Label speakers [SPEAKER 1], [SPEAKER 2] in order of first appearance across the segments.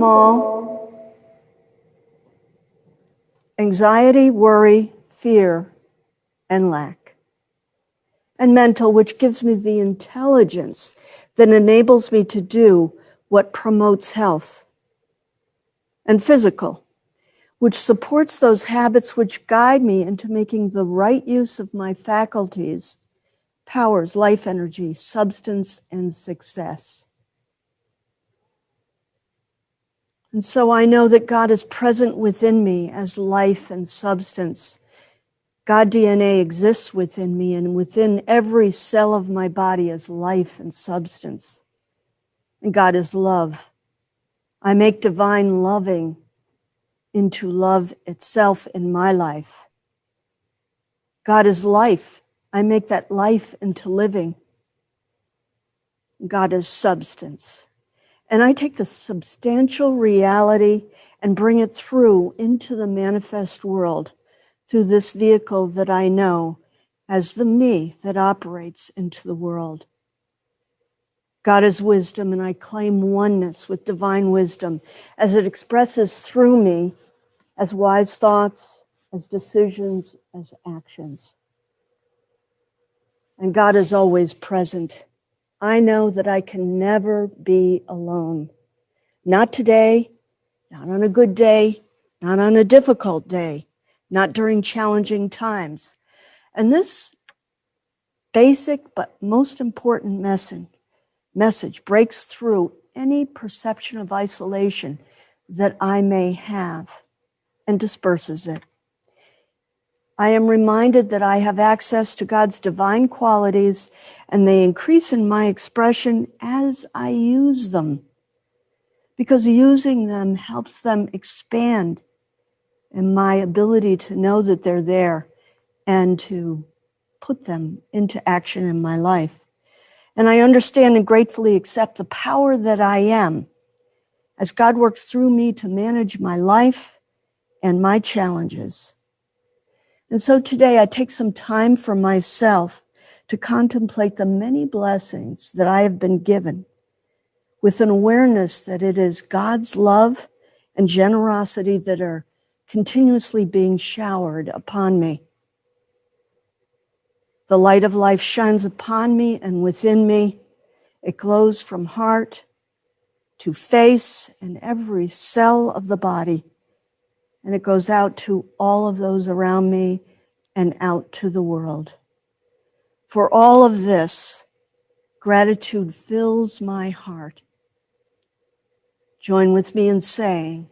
[SPEAKER 1] All anxiety, worry, fear, and lack. And mental, which gives me the intelligence that enables me to do what promotes health. And physical, which supports those habits which guide me into making the right use of my faculties, powers, life energy, substance, and success. And so I know that God is present within me as life and substance. God DNA exists within me, and within every cell of my body is life and substance. And God is love. I make divine loving into love itself in my life. God is life. I make that life into living. God is substance. And I take the substantial reality and bring it through into the manifest world through this vehicle that I know as the me that operates into the world. God is wisdom, and I claim oneness with divine wisdom as it expresses through me as wise thoughts, as decisions, as actions. And God is always present. I know that I can never be alone. Not today, not on a good day, not on a difficult day, not during challenging times. And this basic but most important message breaks through any perception of isolation that I may have and disperses it. I am reminded that I have access to God's divine qualities, and they increase in my expression as I use them, because using them helps them expand in my ability to know that they're there and to put them into action in my life. And I understand and gratefully accept the power that I am as God works through me to manage my life and my challenges. And so today I take some time for myself to contemplate the many blessings that I have been given with an awareness that it is God's love and generosity that are continuously being showered upon me. The light of life shines upon me and within me. It glows from heart to face and every cell of the body. And it goes out to all of those around me and out to the world. For all of this, gratitude fills my heart. Join with me in saying,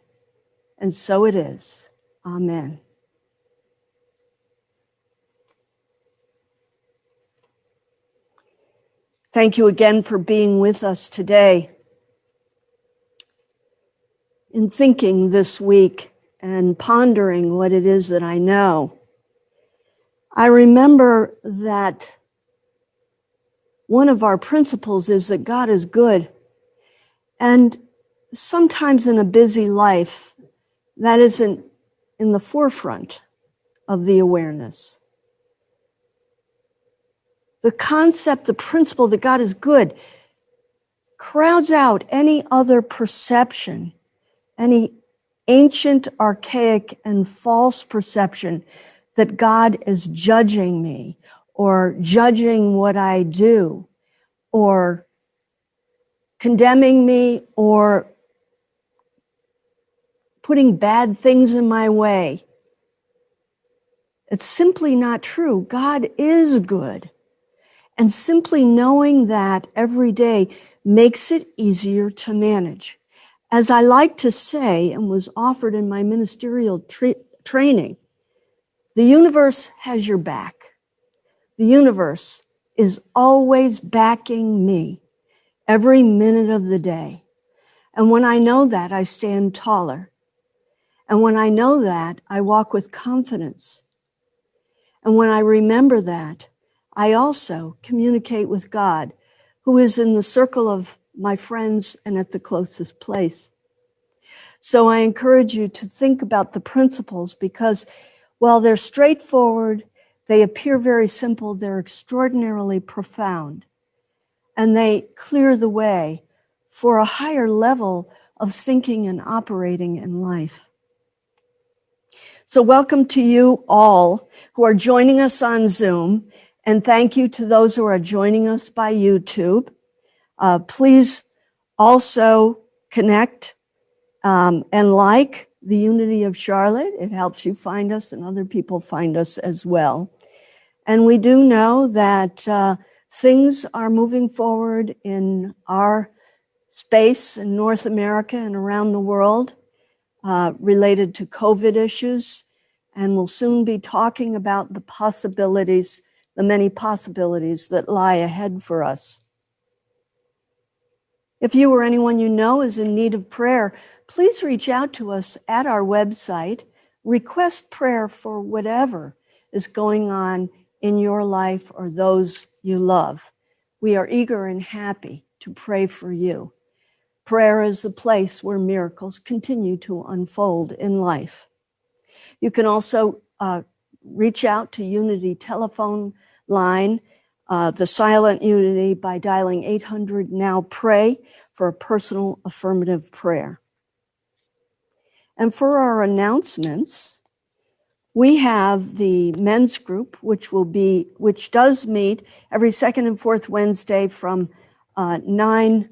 [SPEAKER 1] and so it is. Amen. Thank you again for being with us today. In thinking this week and pondering what it is that I know, I remember that one of our principles is that God is good. And sometimes in a busy life, that isn't in the forefront of the awareness. The concept, the principle that God is good crowds out any other perception, any ancient, archaic, and false perception that God is judging me or judging what I do or condemning me or putting bad things in my way. It's simply not true. God is good. And simply knowing that every day makes it easier to manage. As I like to say, and was offered in my ministerial training, the universe has your back. The universe is always backing me every minute of the day. And when I know that, I stand taller. And when I know that, I walk with confidence. And when I remember that, I also communicate with God, who is in the circle of my friends and at the closest place. So I encourage you to think about the principles because while they're straightforward, they appear very simple, they're extraordinarily profound. And they clear the way for a higher level of thinking and operating in life. So welcome to you all who are joining us on Zoom, and thank you to those who are joining us by YouTube. Please also connect and like the Unity of Charlotte. It helps you find us and other people find us as well. And we do know that things are moving forward in our space in North America and around the world related to COVID issues. And we'll soon be talking about the possibilities, the many possibilities that lie ahead for us. If you or anyone you know is in need of prayer, please reach out to us at our website. Request prayer for whatever is going on in your life or those you love. We are eager and happy to pray for you. Prayer is the place where miracles continue to unfold in life. You can also reach out to Unity telephone line, the silent Unity, by dialing 800-NOW-PRAY for a personal affirmative prayer. And for our announcements, we have the men's group, which does meet every second and fourth Wednesday from 9:30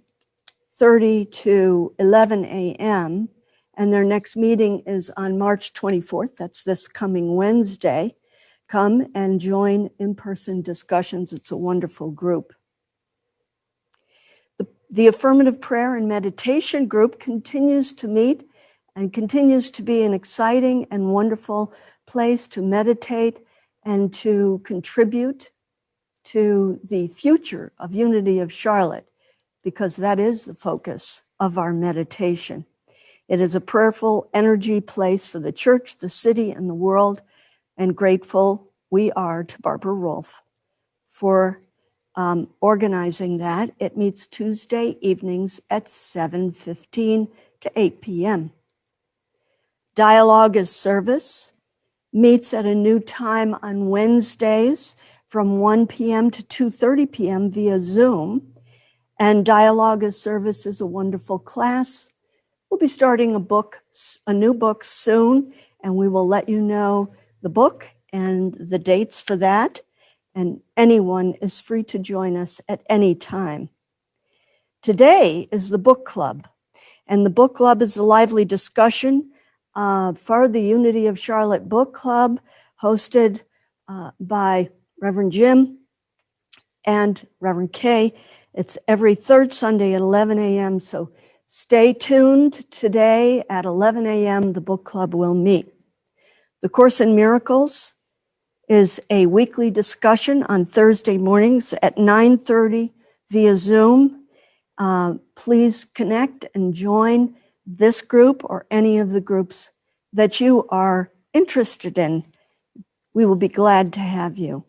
[SPEAKER 1] to 11 a.m. And their next meeting is on March 24th. That's this coming Wednesday. Come and join in-person discussions. It's a wonderful group. The Affirmative Prayer and Meditation group continues to meet and continues to be an exciting and wonderful place to meditate and to contribute to the future of Unity of Charlotte, because that is the focus of our meditation. It is a prayerful energy place for the church, the city, and the world, and grateful we are to Barbara Rolfe for organizing that. It meets Tuesday evenings at 7:15 to 8 p.m. Dialogue as Service meets at a new time on Wednesdays from 1 p.m. to 2:30 p.m. via Zoom. And Dialogue as Service is a wonderful class. We'll be starting a new book soon, and we will let you know the book and the dates for that. And anyone is free to join us at any time. Today is the book club, and the book club is a lively discussion for the Unity of Charlotte Book Club, hosted by Reverend Jim and Reverend Kay. It's every third Sunday at 11 a.m., so stay tuned. Today at 11 a.m., the book club will meet. The Course in Miracles is a weekly discussion on Thursday mornings at 9:30 via Zoom. Please connect and join this group or any of the groups that you are interested in. We will be glad to have you.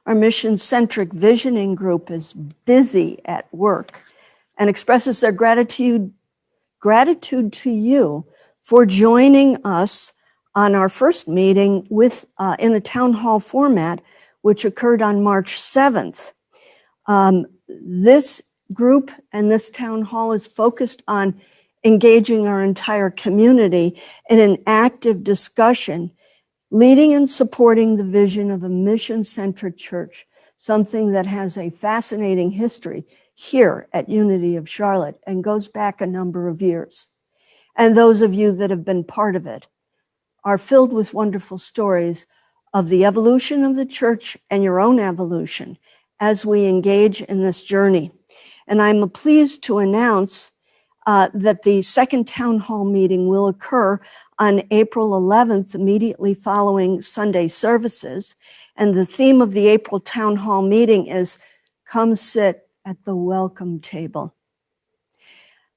[SPEAKER 1] Our mission-centric visioning group is busy at work and expresses their gratitude to you for joining us on our first meeting in a town hall format, which occurred on March 7th. This group and this town hall is focused on engaging our entire community in an active discussion, leading and supporting the vision of a mission-centric church, something that has a fascinating history here at Unity of Charlotte and goes back a number of years. And those of you that have been part of it are filled with wonderful stories of the evolution of the church and your own evolution as we engage in this journey. And I'm pleased to announce that the second town hall meeting will occur on April 11th, immediately following Sunday services. And the theme of the April town hall meeting is "Come Sit at the Welcome Table."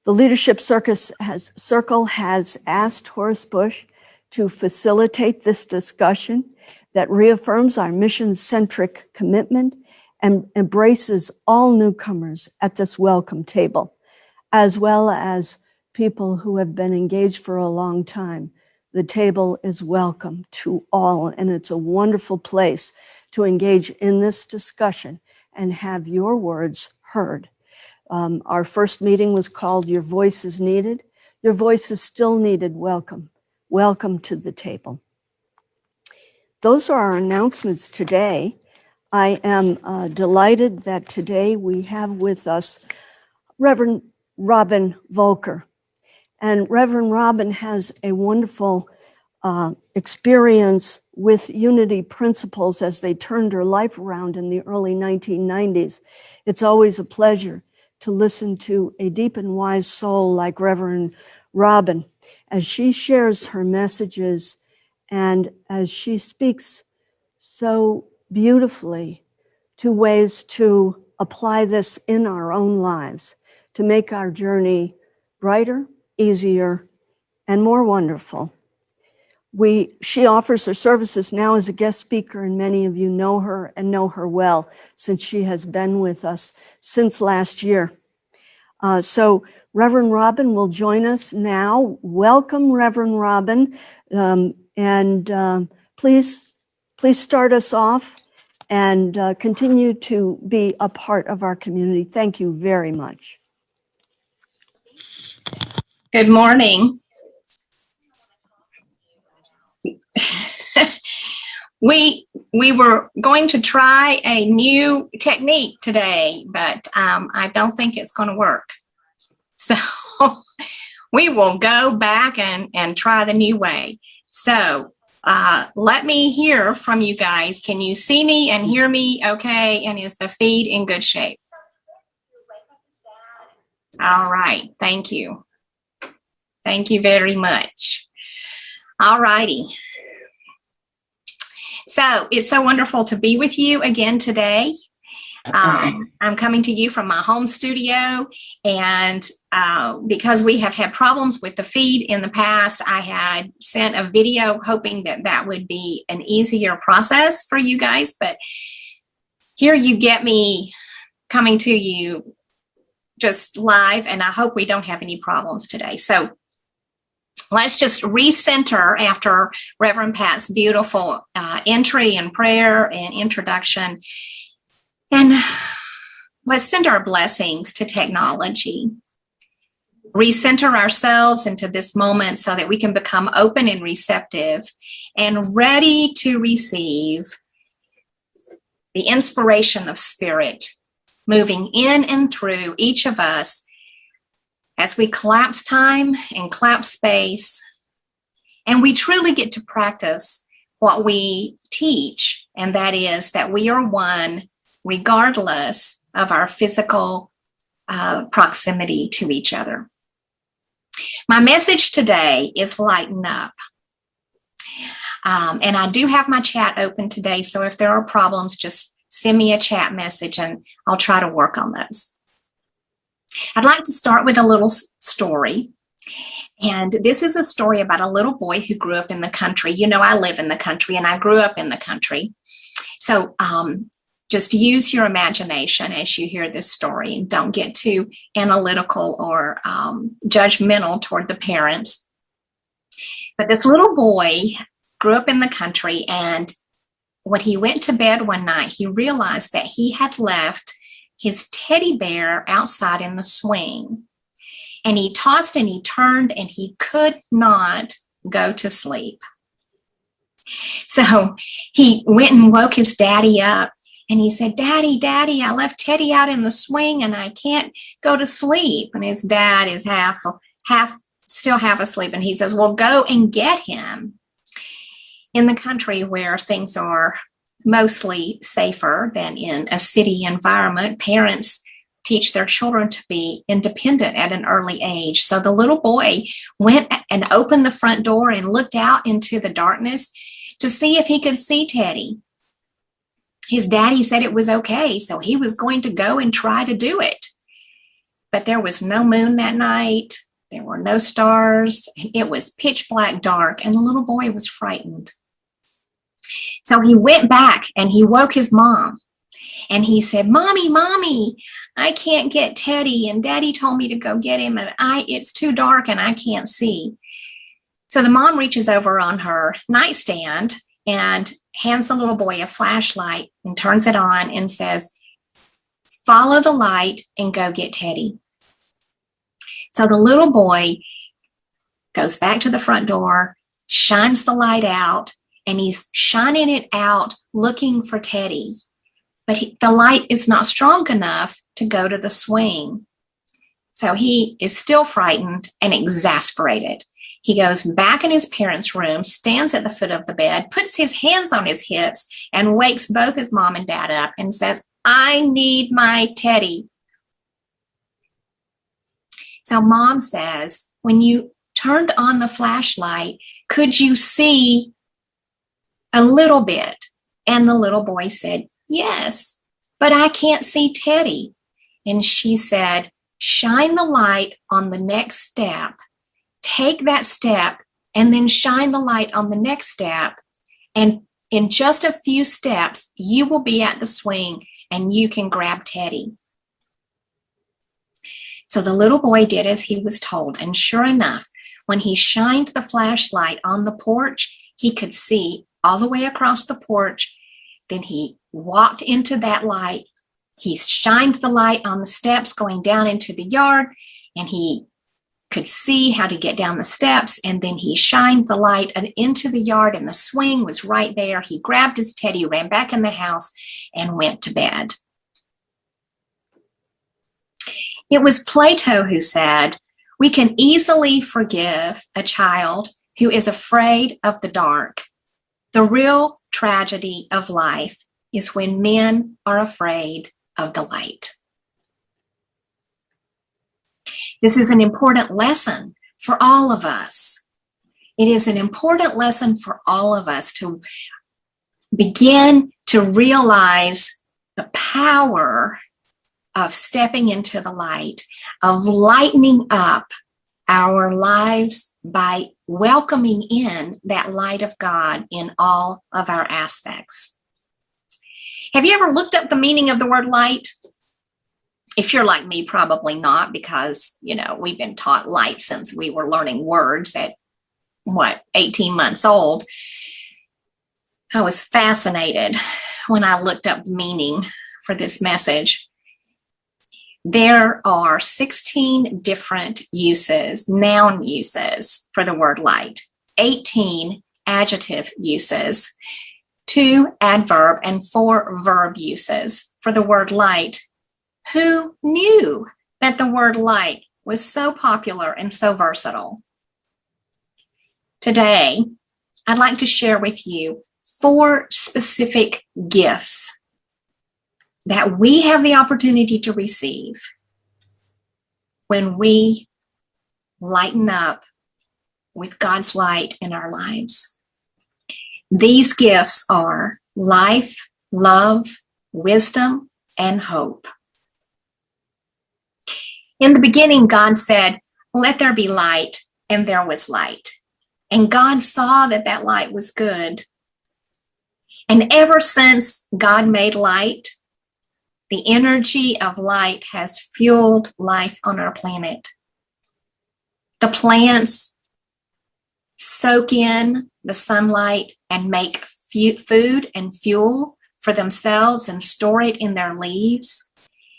[SPEAKER 1] The Leadership Circle has asked Horace Bush to facilitate this discussion that reaffirms our mission-centric commitment and embraces all newcomers at this welcome table, as well as people who have been engaged for a long time. The table is welcome to all, and it's a wonderful place to engage in this discussion and have your words heard. Our first meeting was called Your Voice is Needed. Your voice is still needed. Welcome. Welcome to the table. Those are our announcements today. I am delighted that today we have with us Reverend Robin Volker. And Reverend Robin has a wonderful experience with unity principles as they turned her life around in the early 1990s. It's always a pleasure to listen to a deep and wise soul like Reverend Robin as she shares her messages and as she speaks so beautifully to ways to apply this in our own lives, to make our journey brighter, easier, and more wonderful. She offers her services now as a guest speaker, and many of you know her and know her well since she has been with us since last year. So Reverend Robin will join us now. Welcome, Reverend Robin, and please start us off and continue to be a part of our community. Thank you very much.
[SPEAKER 2] Good morning. We were going to try a new technique today, but I don't think it's going to work. So we will go back and try the new way. So let me hear from you guys. Can you see me and hear me okay? And is the feed in good shape? All right. Thank you. Thank you very much. All righty. So it's so wonderful to be with you again today. I'm coming to you from my home studio, and because we have had problems with the feed in the past, I had sent a video hoping that that would be an easier process for you guys, but here you get me coming to you just live, and I hope we don't have any problems today. So let's just recenter after Reverend Pat's beautiful entry and prayer and introduction. And let's send our blessings to technology. Recenter ourselves into this moment so that we can become open and receptive and ready to receive the inspiration of Spirit moving in and through each of us as we collapse time and collapse space, and we truly get to practice what we teach, and that is that we are one regardless of our physical proximity to each other. My message today is lighten up. And I do have my chat open today, so if there are problems, just send me a chat message and I'll try to work on those. I'd like to start with a little story. And this is a story about a little boy who grew up in the country. You know, I live in the country and I grew up in the country. So just use your imagination as you hear this story and don't get too analytical or judgmental toward the parents. But this little boy grew up in the country, and when he went to bed one night, he realized that he had left his teddy bear outside in the swing. And he tossed and he turned and he could not go to sleep. So he went and woke his daddy up and he said, Daddy, I left Teddy out in the swing and I can't go to sleep. And his dad is still half asleep. And he says, well, go and get him. In the country where things are mostly safer than in a city environment, parents teach their children to be independent at an early age. So the little boy went and opened the front door and looked out into the darkness to see if he could see Teddy. His daddy said it was okay, so he was going to go and try to do it. But there was no moon that night. There were no stars. It was pitch black dark, and the little boy was frightened. So he went back and he woke his mom. And he said, Mommy, I can't get Teddy, and Daddy told me to go get him, and it's too dark and I can't see. So the mom reaches over on her nightstand and hands the little boy a flashlight and turns it on and says, Follow the light and go get Teddy. So the little boy goes back to the front door, shines the light out, and he's shining it out looking for Teddy. But the light is not strong enough to go to the swing. So he is still frightened and exasperated. He goes back in his parents' room, stands at the foot of the bed, puts his hands on his hips, and wakes both his mom and dad up and says, I need my Teddy. So mom says, when you turned on the flashlight, could you see a little bit? And the little boy said, yes, but I can't see Teddy. And she said, shine the light on the next step. Take that step and then shine the light on the next step. And in just a few steps, you will be at the swing and you can grab Teddy. So the little boy did as he was told. And sure enough, when he shined the flashlight on the porch, he could see all the way across the porch. Then he walked into that light. He shined the light on the steps going down into the yard, and he could see how to get down the steps. And then he shined the light into the yard, and the swing was right there. He grabbed his Teddy, ran back in the house, and went to bed. It was Plato who said, we can easily forgive a child who is afraid of the dark. The real tragedy of life is when men are afraid of the light. This is an important lesson for all of us. It is an important lesson for all of us to begin to realize the power of stepping into the light, of lightening up our lives by welcoming in that light of God in all of our aspects. Have you ever looked up the meaning of the word light? If you're like me, probably not, because, we've been taught light since we were learning words at, 18 months old. I was fascinated when I looked up the meaning for this message. There are 16 different uses, noun uses for the word light, 18 adjective uses, 2 adverb and 4 verb uses for the word light. Who knew that the word light was so popular and so versatile? Today, I'd like to share with you 4 specific gifts that we have the opportunity to receive when we lighten up with God's light in our lives. These gifts are life, love, wisdom, and hope. In the beginning, God said, let there be light, and there was light. And God saw that that light was good. And ever since God made light, the energy of light has fueled life on our planet. The plants soak in the sunlight and make food and fuel for themselves and store it in their leaves.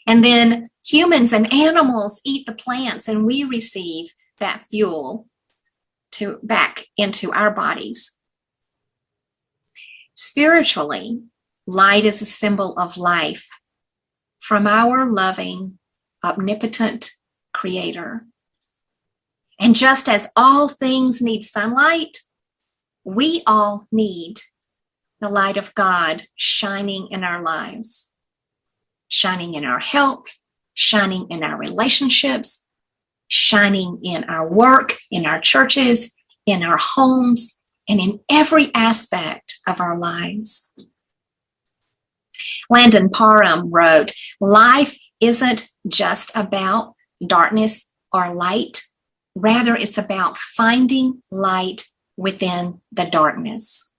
[SPEAKER 2] And then humans and animals eat the plants, and we receive that fuel back into our bodies. Spiritually, light is a symbol of life from our loving, omnipotent Creator. And just as all things need sunlight, we all need the light of God shining in our lives, shining in our health, shining in our relationships, shining in our work, in our churches, in our homes, and in every aspect of our lives. Landon Parham wrote, life isn't just about darkness or light. Rather, it's about finding light within the darkness.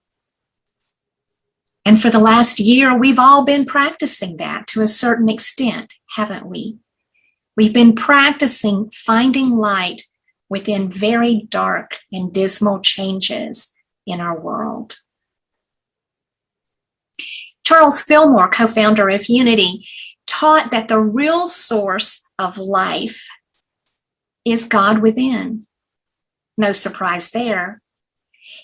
[SPEAKER 2] And for the last year, we've all been practicing that to a certain extent, haven't we? We've been practicing finding light within very dark and dismal changes in our world. Charles Fillmore, co-founder of Unity, taught that the real source of life is God within. No surprise there.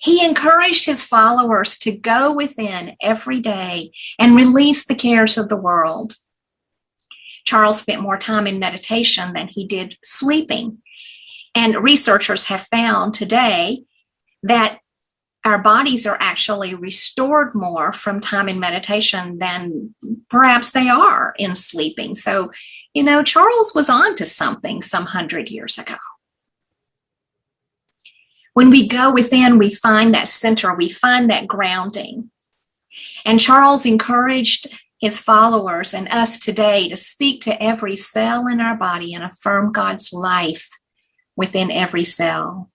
[SPEAKER 2] He encouraged his followers to go within every day and release the cares of the world. Charles spent more time in meditation than he did sleeping. And researchers have found today that our bodies are actually restored more from time in meditation than perhaps they are in sleeping. So, Charles was on to something some 100 years ago. When we go within, we find that center, we find that grounding. And Charles encouraged his followers and us today to speak to every cell in our body and affirm God's life within every cell.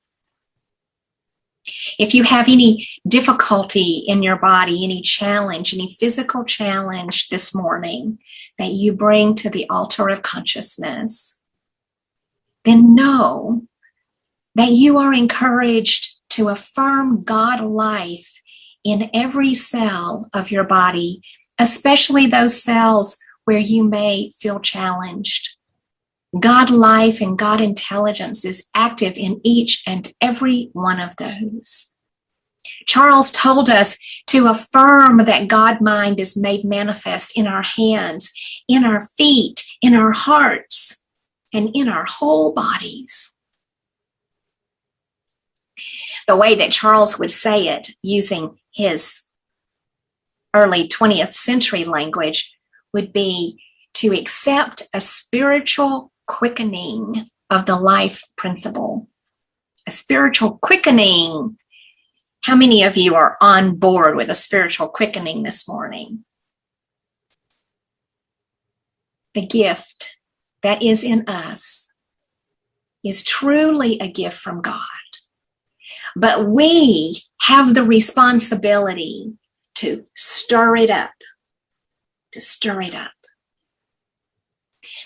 [SPEAKER 2] If you have any difficulty in your body, any challenge, any physical challenge this morning that you bring to the altar of consciousness, then know that you are encouraged to affirm God life in every cell of your body, especially those cells where you may feel challenged. God life and God intelligence is active in each and every one of those. Charles told us to affirm that God mind is made manifest in our hands, in our feet, in our hearts, and in our whole bodies. The way that Charles would say it, using his early 20th century language, would be to accept a spiritual quickening of the life principle. A spiritual quickening. How many of you are on board with a spiritual quickening this morning? The gift that is in us is truly a gift from God. But we have the responsibility to stir it up,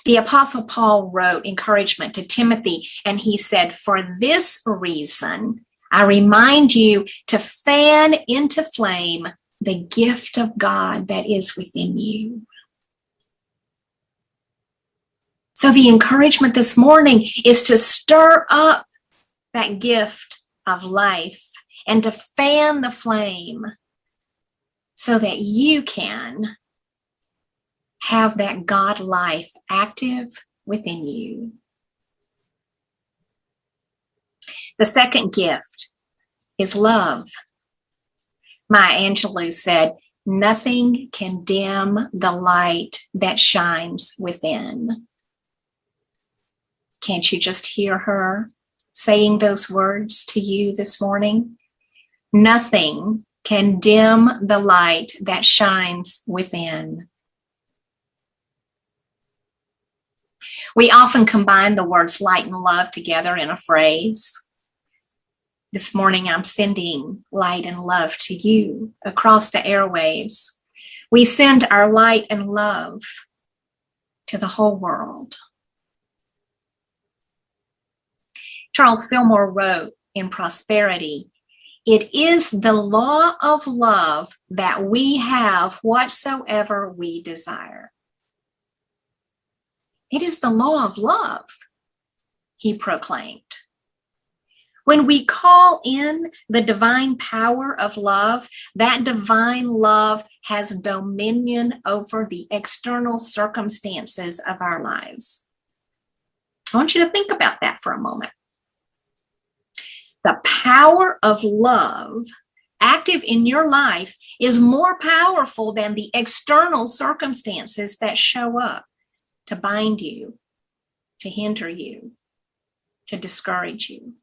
[SPEAKER 2] The Apostle Paul wrote encouragement to Timothy, and he said, "For this reason, I remind you to fan into flame the gift of God that is within you." So the encouragement this morning is to stir up that gift of life and to fan the flame so that you can have that God life active within you. The second gift is love. Maya Angelou said, "Nothing can dim the light that shines within." Can't you just hear her saying those words to you this morning? Nothing can dim the light that shines within. We often combine the words light and love together in a phrase. This morning, I'm sending light and love to you across the airwaves. We send our light and love to the whole world. Charles Fillmore wrote in Prosperity, "It is the law of love that we have whatsoever we desire." It is the law of love, he proclaimed. When we call in the divine power of love, that divine love has dominion over the external circumstances of our lives. I want you to think about that for a moment. The power of love active in your life is more powerful than the external circumstances that show up to bind you, to hinder you, to discourage you.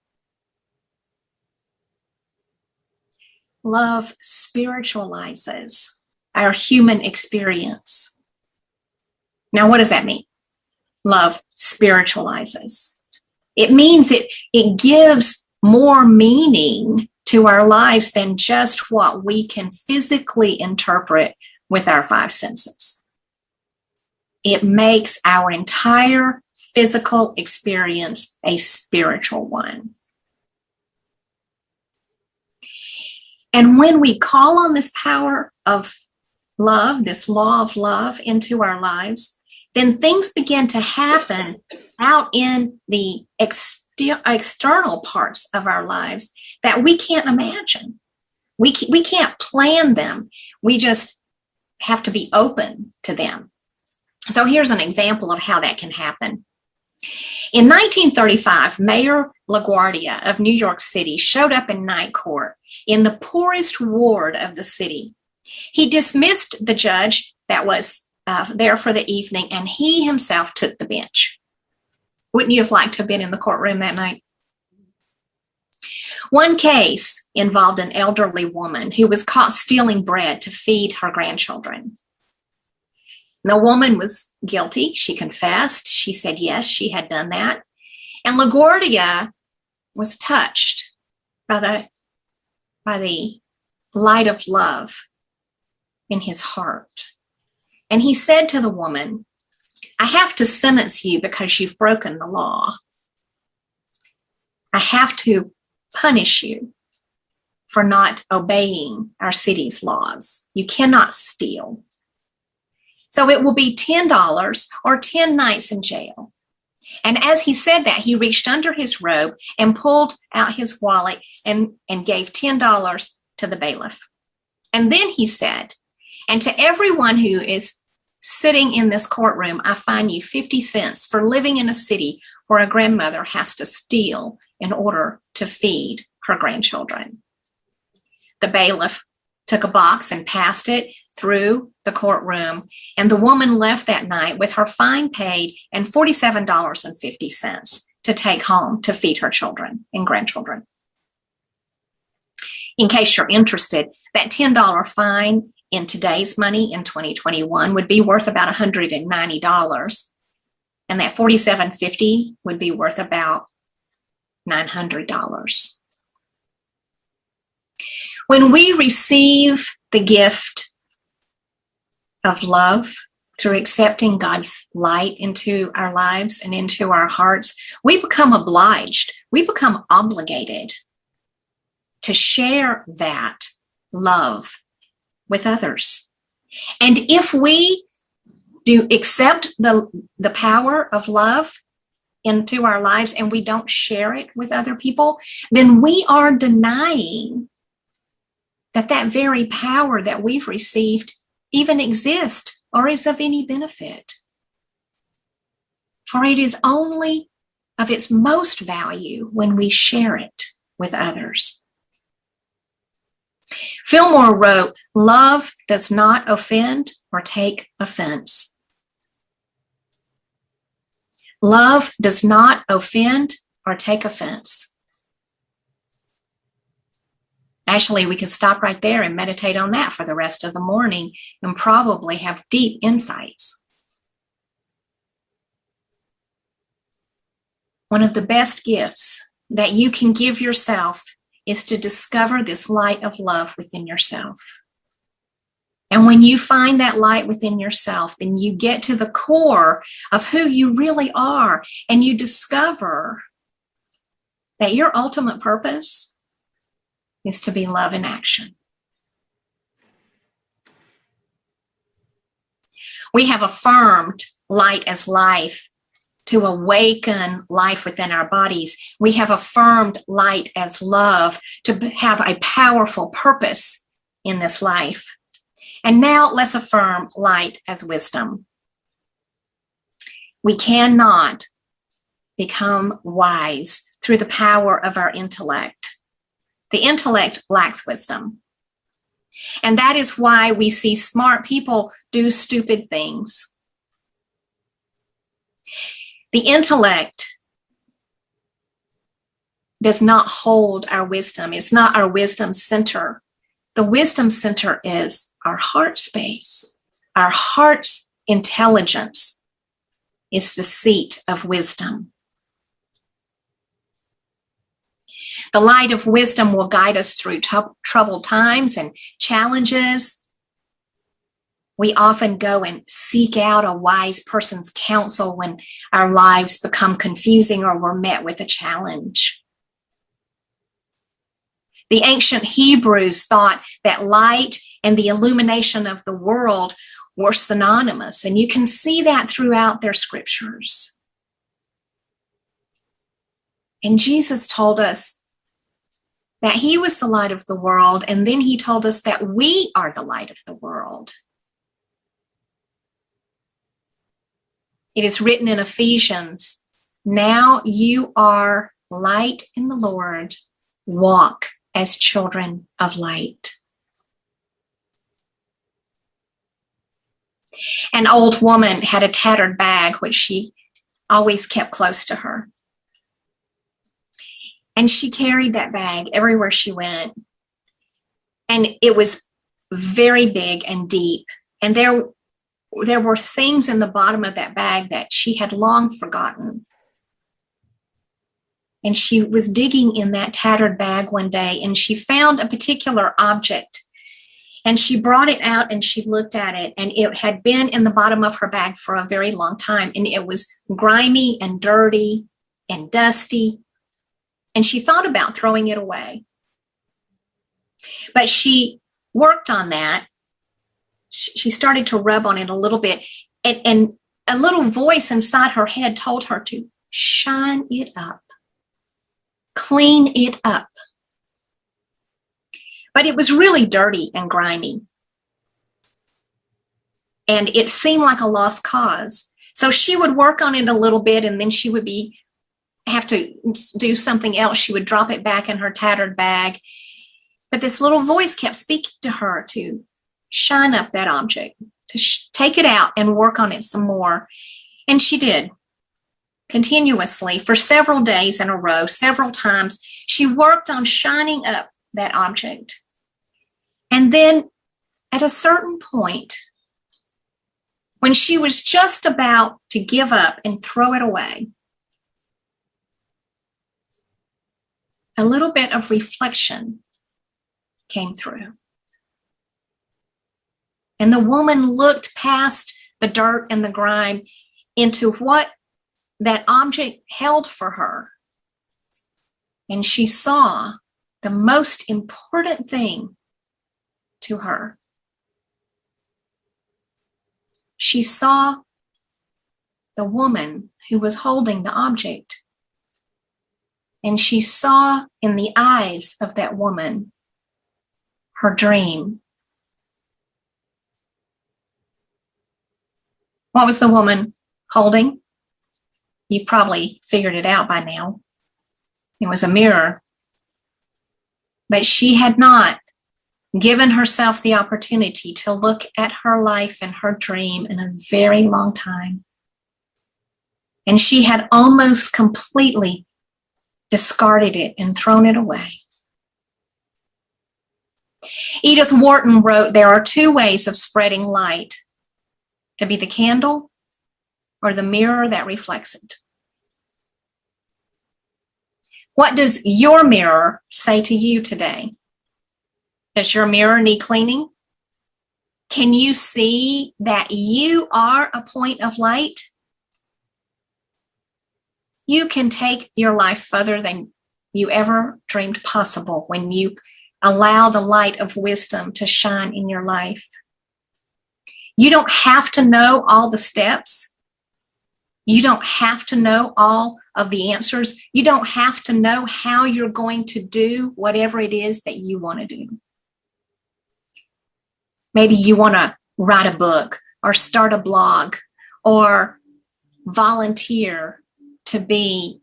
[SPEAKER 2] Love spiritualizes our human experience. Now, what does that mean? Love spiritualizes. It means it gives more meaning to our lives than just what we can physically interpret with our five senses. It makes our entire physical experience a spiritual one. And when we call on this power of love, this law of love into our lives, then things begin to happen out in the external parts of our lives that we can't imagine. We can't plan them. We just have to be open to them. So here's an example of how that can happen. In 1935, Mayor LaGuardia of New York City showed up in night court in the poorest ward of the city. He dismissed the judge that was there for the evening, and he himself took the bench. Wouldn't you have liked to have been in the courtroom that night? One case involved an elderly woman who was caught stealing bread to feed her grandchildren. The woman was guilty. She confessed. She said, yes, she had done that. And LaGuardia was touched by the light of love in his heart. And he said to the woman, I have to sentence you because you've broken the law. I have to punish you for not obeying our city's laws. You cannot steal. So it will be $10 or 10 nights in jail. And as he said that, he reached under his robe and pulled out his wallet and gave $10 to the bailiff. And then he said, and to everyone who is sitting in this courtroom, I fine you 50 cents for living in a city where a grandmother has to steal in order to feed her grandchildren. The bailiff took a box and passed it through the courtroom, and the woman left that night with her fine paid and $47.50 to take home to feed her children and grandchildren. In case you're interested, that $10 fine in today's money in 2021 would be worth about $190, and that $47.50 would be worth about $900. When we receive the gift of love through accepting God's light into our lives and into our hearts, we become obliged, we become obligated to share that love with others. And if we do accept the power of love into our lives and we don't share it with other people, then we are denying that very power that we've received even exists or is of any benefit. For it is only of its most value when we share it with others. Fillmore wrote, love does not offend or take offense. Love does not offend or take offense. Actually, we could stop right there and meditate on that for the rest of the morning and probably have deep insights. One of the best gifts that you can give yourself is to discover this light of love within yourself. And when you find that light within yourself, then you get to the core of who you really are, and you discover that your ultimate purpose is to be love in action. We have affirmed light as life to awaken life within our bodies. We have affirmed light as love to have a powerful purpose in this life. And now let's affirm light as wisdom. We cannot become wise through the power of our intellect. The intellect lacks wisdom. And that is why we see smart people do stupid things. The intellect does not hold our wisdom. It's not our wisdom center. The wisdom center is our heart space. Our heart's intelligence is the seat of wisdom. The light of wisdom will guide us through troubled times and challenges. We often go and seek out a wise person's counsel when our lives become confusing or we're met with a challenge. The ancient Hebrews thought that light and the illumination of the world were synonymous, and you can see that throughout their scriptures. And Jesus told us that he was the light of the world, and then he told us that we are the light of the world. It is written in Ephesians, now you are light in the Lord, walk as children of light. An old woman had a tattered bag, which she always kept close to her. And she carried that bag everywhere she went. And it was very big and deep. And there were things in the bottom of that bag that she had long forgotten. And she was digging in that tattered bag one day, and she found a particular object. And she brought it out and she looked at it, and it had been in the bottom of her bag for a very long time. And it was grimy and dirty and dusty. And she thought about throwing it away. But she worked on that. She started to rub on it a little bit. And a little voice inside her head told her to shine it up, clean it up. But it was really dirty and grimy. And it seemed like a lost cause. So she would work on it a little bit, and then she would have to do something else. She would drop it back in her tattered bag. But this little voice kept speaking to her to shine up that object, to take it out and work on it some more. And she did. Continuously for several days in a row, several times, she worked on shining up that object. And then at a certain point, when she was just about to give up and throw it away, a little bit of reflection came through. And the woman looked past the dirt and the grime into what that object held for her. And she saw the most important thing to her. She saw the woman who was holding the object. And she saw in the eyes of that woman her dream. What was the woman holding? You probably figured it out by now. It was a mirror. But she had not given herself the opportunity to look at her life and her dream in a very long time. And she had almost completely discarded it and thrown it away. Edith Wharton wrote, there are two ways of spreading light: to be the candle or the mirror that reflects it. What does your mirror say to you today? Does your mirror need cleaning? Can you see that you are a point of light? You can take your life further than you ever dreamed possible when you allow the light of wisdom to shine in your life. You don't have to know all the steps. You don't have to know all of the answers. You don't have to know how you're going to do whatever it is that you want to do. Maybe you want to write a book or start a blog or volunteer to be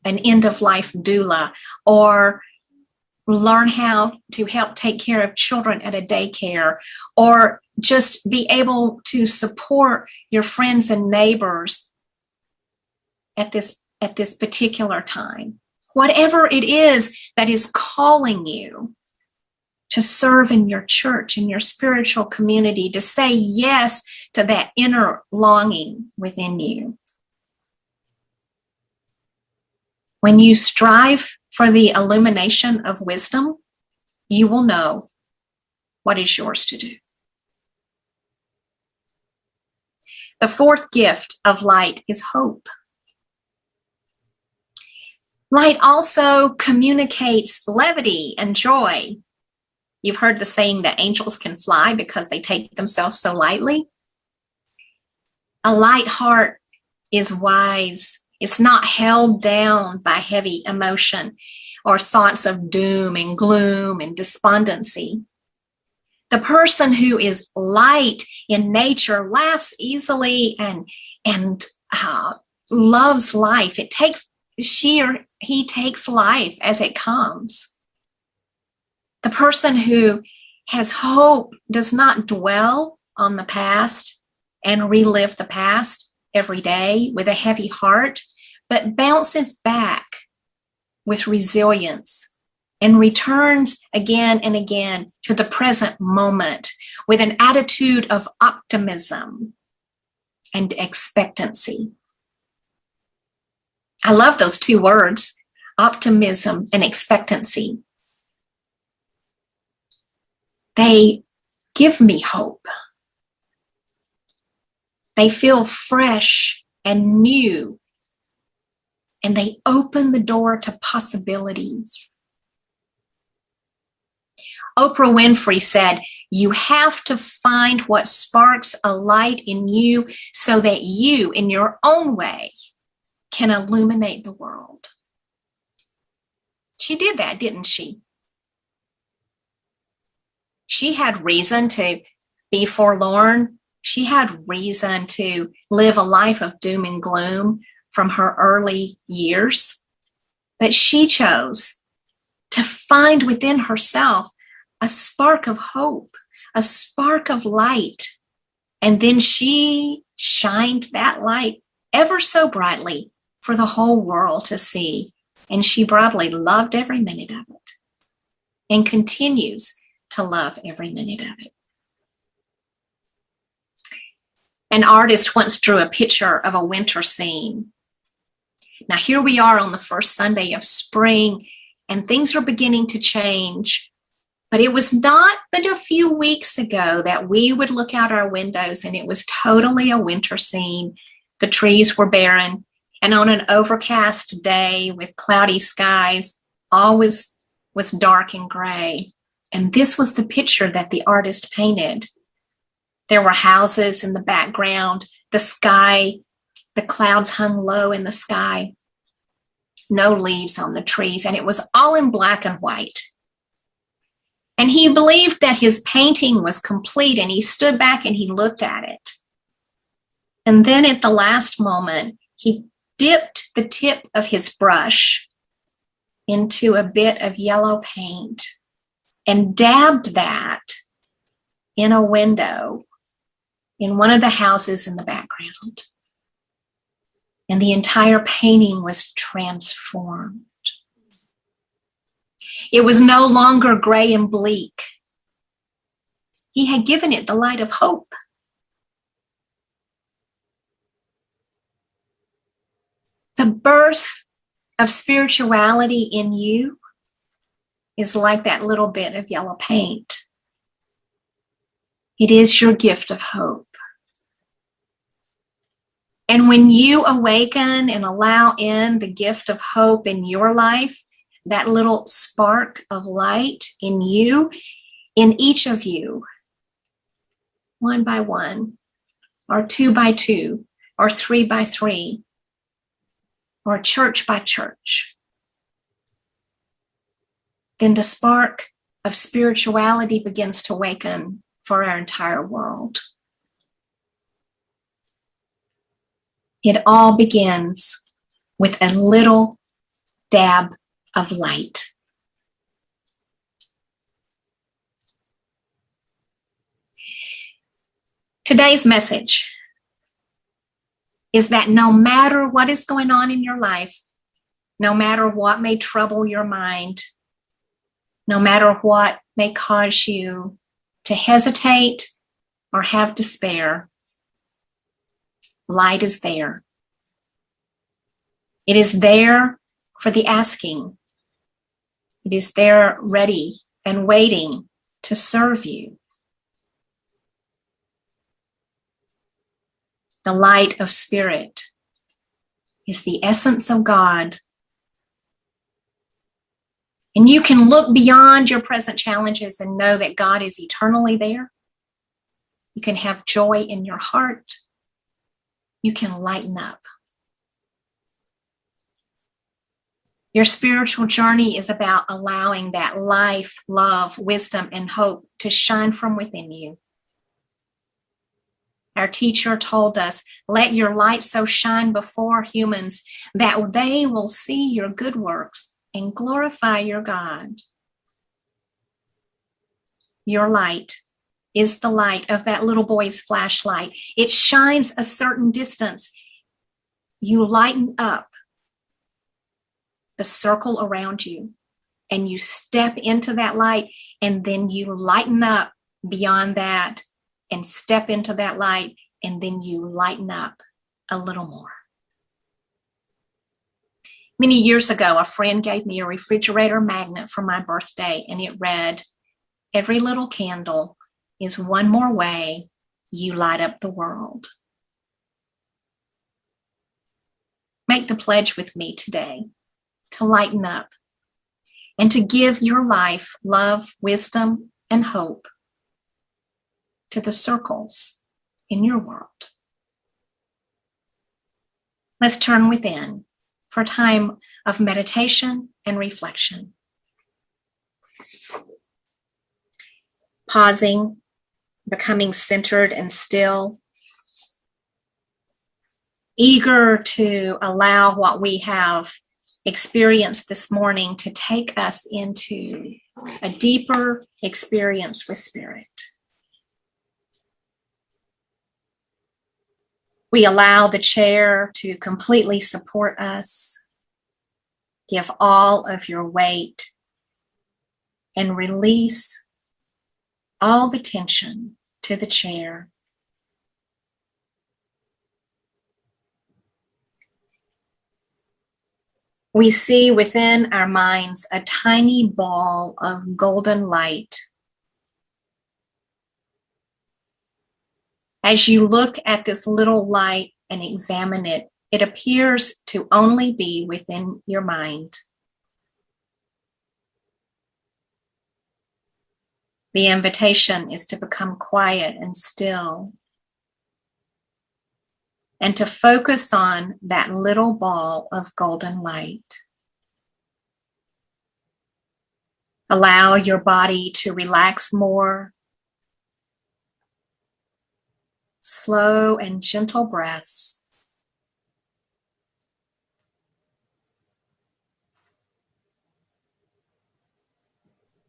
[SPEAKER 2] an end-of-life doula or learn how to help take care of children at a daycare or just be able to support your friends and neighbors at this particular time. Whatever it is that is calling you to serve in your church, in your spiritual community, to say yes to that inner longing within you. When you strive for the illumination of wisdom, you will know what is yours to do. The fourth gift of light is hope. Light also communicates levity and joy. You've heard the saying that angels can fly because they take themselves so lightly. A light heart is wise. It's not held down by heavy emotion or thoughts of doom and gloom and despondency. The person who is light in nature laughs easily and loves life. She or he takes life as it comes. The person who has hope does not dwell on the past and relive the past every day with a heavy heart, but bounces back with resilience and returns again and again to the present moment with an attitude of optimism and expectancy. I love those two words, optimism and expectancy. They give me hope. They feel fresh and new, and they open the door to possibilities. Oprah Winfrey said, "You have to find what sparks a light in you so that you, in your own way, can illuminate the world." She did that, didn't she? She had reason to be forlorn. She had reason to live a life of doom and gloom from her early years. But she chose to find within herself a spark of hope, a spark of light. And then she shined that light ever so brightly for the whole world to see. And she probably loved every minute of it and continues to love every minute of it. An artist once drew a picture of a winter scene. Now, here we are on the first Sunday of spring, and things are beginning to change. But it was not but a few weeks ago that we would look out our windows and it was totally a winter scene. The trees were barren, and on an overcast day with cloudy skies, all was dark and gray. And this was the picture that the artist painted. There were houses in the background, the sky, the clouds hung low in the sky, no leaves on the trees, and it was all in black and white. And he believed that his painting was complete, and he stood back and he looked at it. And then at the last moment, he dipped the tip of his brush into a bit of yellow paint and dabbed that in a window in one of the houses in the background. And the entire painting was transformed. It was no longer gray and bleak. He had given it the light of hope. The birth of spirituality in you is like that little bit of yellow paint. It is your gift of hope. And when you awaken and allow in the gift of hope in your life, that little spark of light in you, in each of you, one by one, or two by two, or three by three, or church by church, then the spark of spirituality begins to awaken for our entire world. It all begins with a little dab of light. Today's message is that no matter what is going on in your life, no matter what may trouble your mind, no matter what may cause you to hesitate or have despair, light is there. It is there for the asking. It is there ready and waiting to serve you. The light of spirit is the essence of God. And you can look beyond your present challenges and know that God is eternally there. You can have joy in your heart. you can lighten up. Your spiritual journey is about allowing that life, love, wisdom, and hope to shine from within you. Our teacher told us, let your light so shine before humans that they will see your good works and glorify your God. Your light is the light of that little boy's flashlight. It shines a certain distance. You lighten up the circle around you and you step into that light, and then you lighten up beyond that and step into that light, and then you lighten up a little more. Many years ago, a friend gave me a refrigerator magnet for my birthday, and it read, "Every little candle is one more way you light up the world." Make the pledge with me today to lighten up and to give your life love, wisdom, and hope to the circles in your world. Let's turn within for a time of meditation and reflection. Pausing, becoming centered and still, eager to allow what we have experienced this morning to take us into a deeper experience with Spirit. We allow the chair to completely support us. Give all of your weight and release all the tension to the chair. We see within our minds a tiny ball of golden light. As you look at this little light and examine it, it appears to only be within your mind. The invitation is to become quiet and still, and to focus on that little ball of golden light. Allow your body to relax more. Slow and gentle breaths.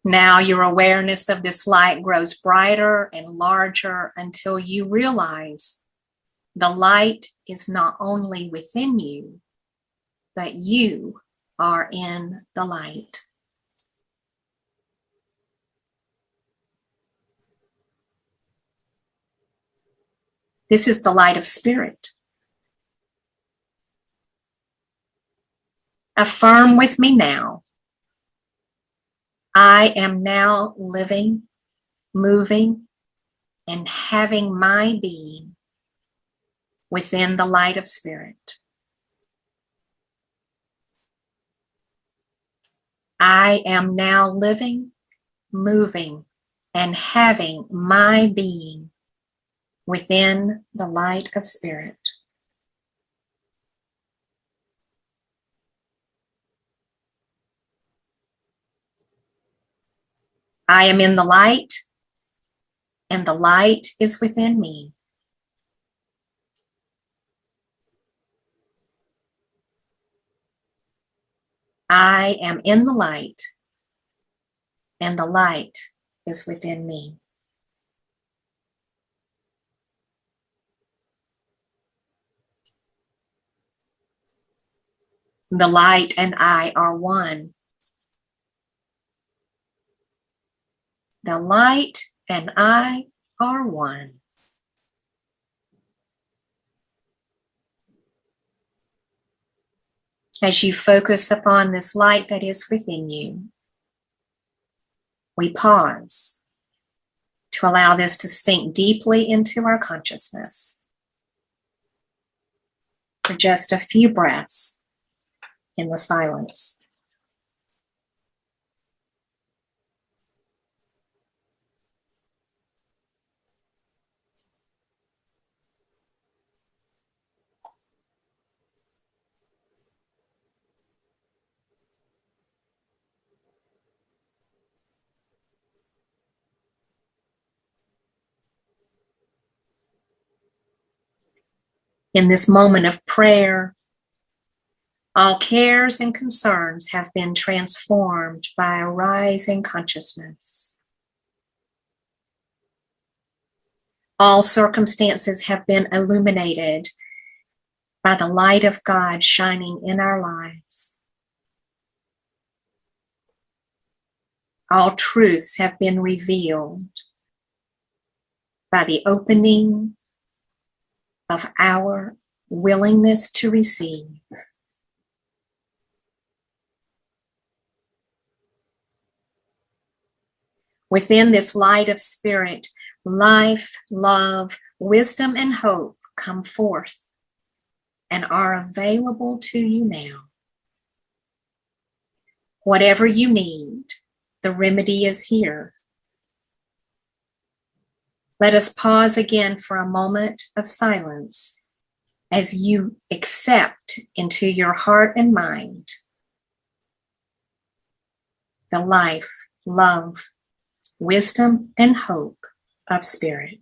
[SPEAKER 2] Now your awareness of this light grows brighter and larger until you realize the light is not only within you, but you are in the light. This is the light of Spirit. Affirm with me now. I am now living, moving, and having my being within the light of Spirit. I am now living, moving, and having my being within the light of Spirit. I am in the light, and the light is within me. I am in the light, and the light is within me. The light and I are one. The light and I are one. As you focus upon this light that is within you, we pause to allow this to sink deeply into our consciousness for just a few breaths in the silence. In this moment of prayer, all cares and concerns have been transformed by a rising consciousness. All circumstances have been illuminated by the light of God shining in our lives. All truths have been revealed by the opening of our willingness to receive. Within this light of spirit, life, love, wisdom, and hope come forth and are available to you now. Whatever you need, the remedy is here. Let us pause again for a moment of silence as you accept into your heart and mind the life, love, wisdom, and hope of spirit.